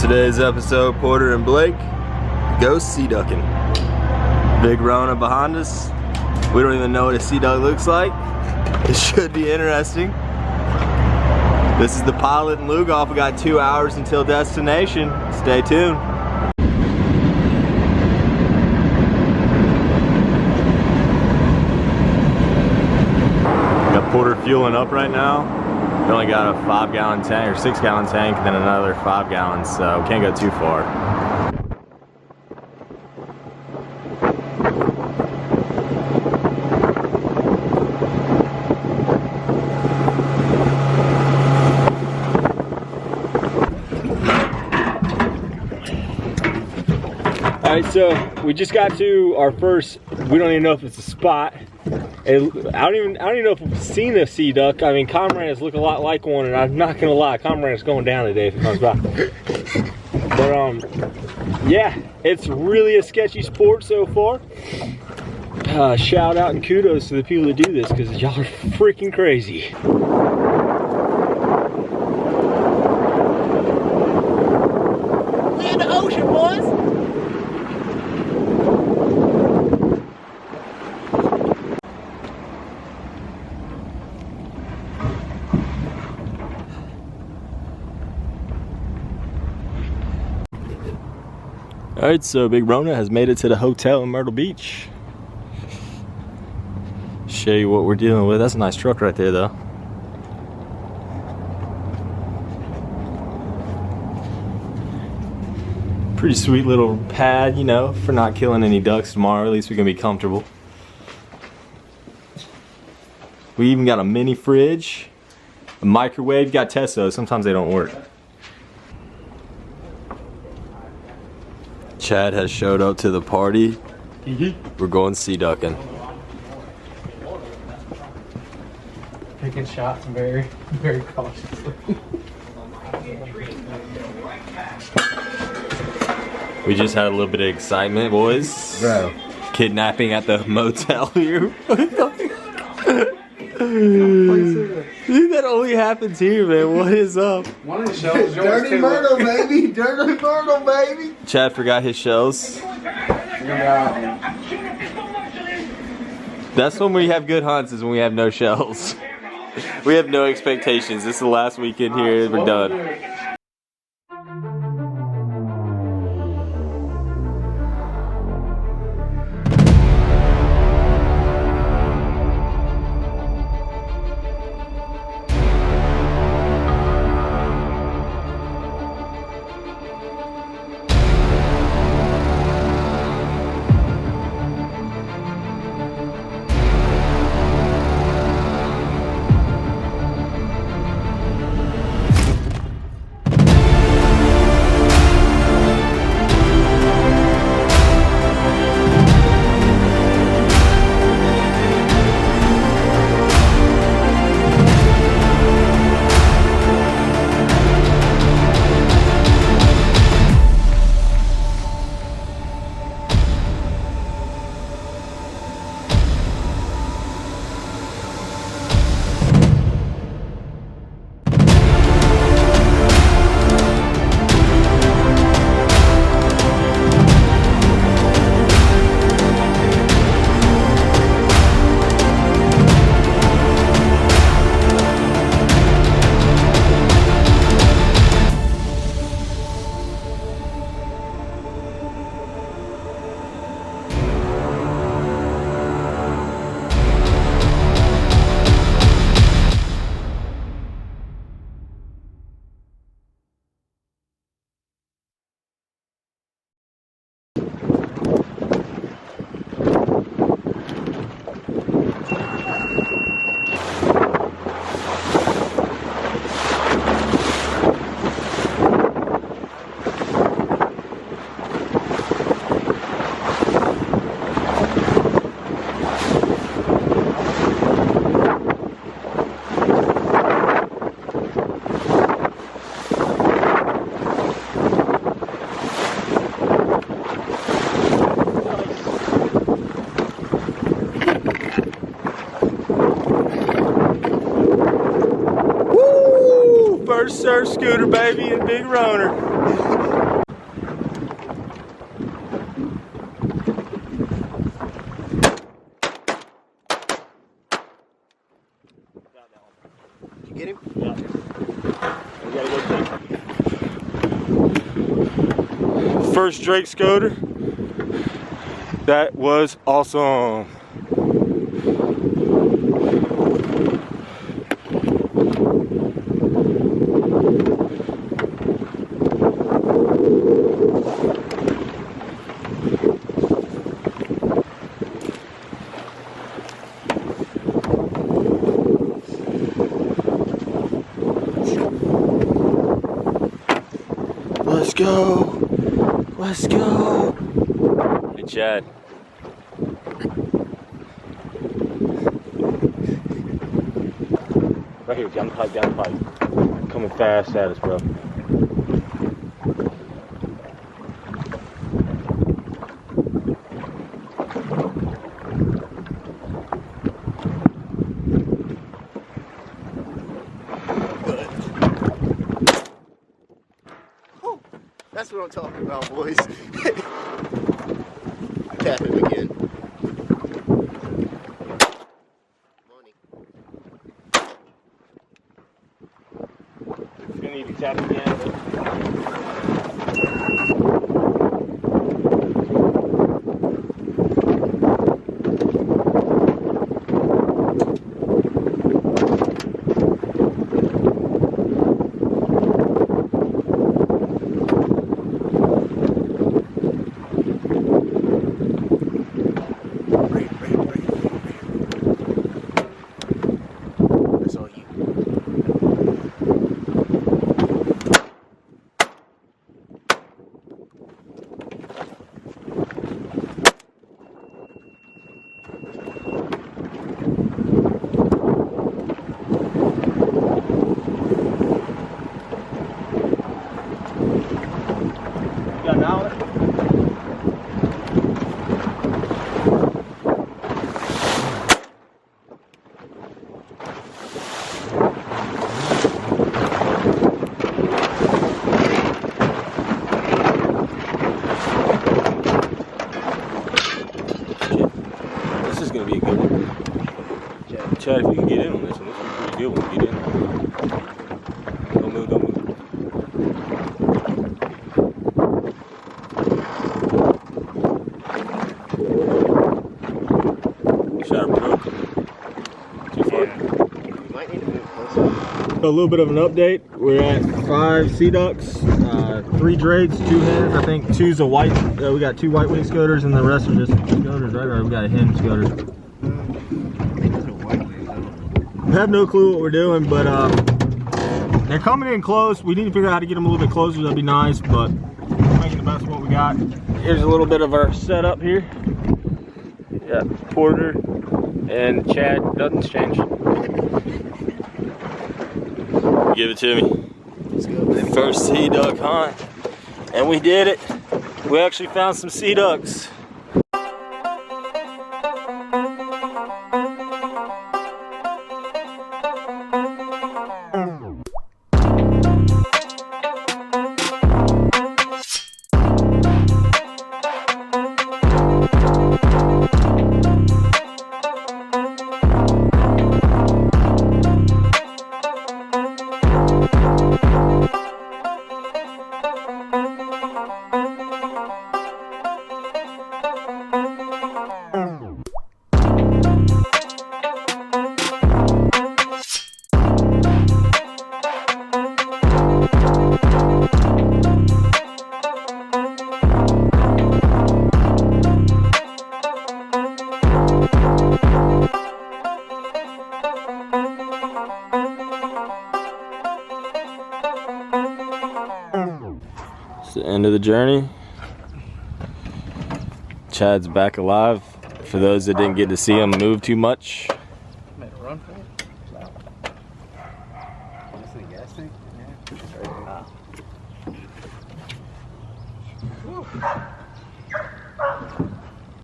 today's episode, Porter and Blake go sea ducking. Big Rona behind us. We don't even know what a sea duck looks like. It should be interesting. This is the pilot and lug off. We got 2 hours until destination. Stay tuned. Got Porter fueling up right now. We only got a 5-gallon tank or 6-gallon tank, and then another 5 gallons, so can't go too far. All right, so we just got to our first. We don't even know if it's a spot. I don't even know if we've seen a sea duck. I mean, Comrade's look a lot like one, and I'm not gonna lie, Comrade's going down today if it comes by. But yeah, it's really a sketchy sport so far. Shout out and kudos to the people that do this, because y'all are freaking crazy. We in the ocean, boys. Alright, so Big Rona has made it to the hotel in Myrtle Beach. Show you what we're dealing with. That's a nice truck right there, though. Pretty sweet little pad, you know, for not killing any ducks tomorrow. At least we can be comfortable. We even got a mini fridge, a microwave. Got tests though, sometimes they don't work. Chad has showed up to the party. We're going sea ducking. Taking shots very, very cautiously. We just had a little bit of excitement, boys. Bro. Kidnapping at the motel here. Dude, that only happens here, man. What is up? One of the shells Dirty Myrtle, baby. Dirty Myrtle, baby. Chad forgot his shells. That's when we have good hunts, is when we have no shells. We have no expectations. This is the last weekend here. We're done. first scooter, baby, and Big Roner. Did you get him? Yeah. We gotta go take. First Drake scooter. That was awesome. Let's go. Let's go. Hey, Chad. Right here, down the pipe, down the pipe. Coming fast at us, bro. That's what I'm talking about, boys. Tap him again. Money. It's gonna need to tap again. Chad, if you can get in on this one, this is a pretty good one to get in on. Don't move, don't move. Shot her broke. Too far. Yeah. You might need to move closer. A little bit of an update. We're at 5 sea ducks, 3 drakes, 2 hens. I think 2's a white. We got 2 white wing scoters, and the rest are just scoters, right? Or we got a hen scoter. I have no clue what we're doing, but they're coming in close. We need to figure out how to get them a little bit closer. That'd be nice, but we're making the best of what we got. Here's a little bit of our setup here. Yeah, Porter and Chad. Nothing's changed. Give it to me. Let's go, baby. First sea duck hunt, and we did it. We actually found some sea ducks. It's the end of the journey. Chad's back alive. For those that didn't get to see him move too much,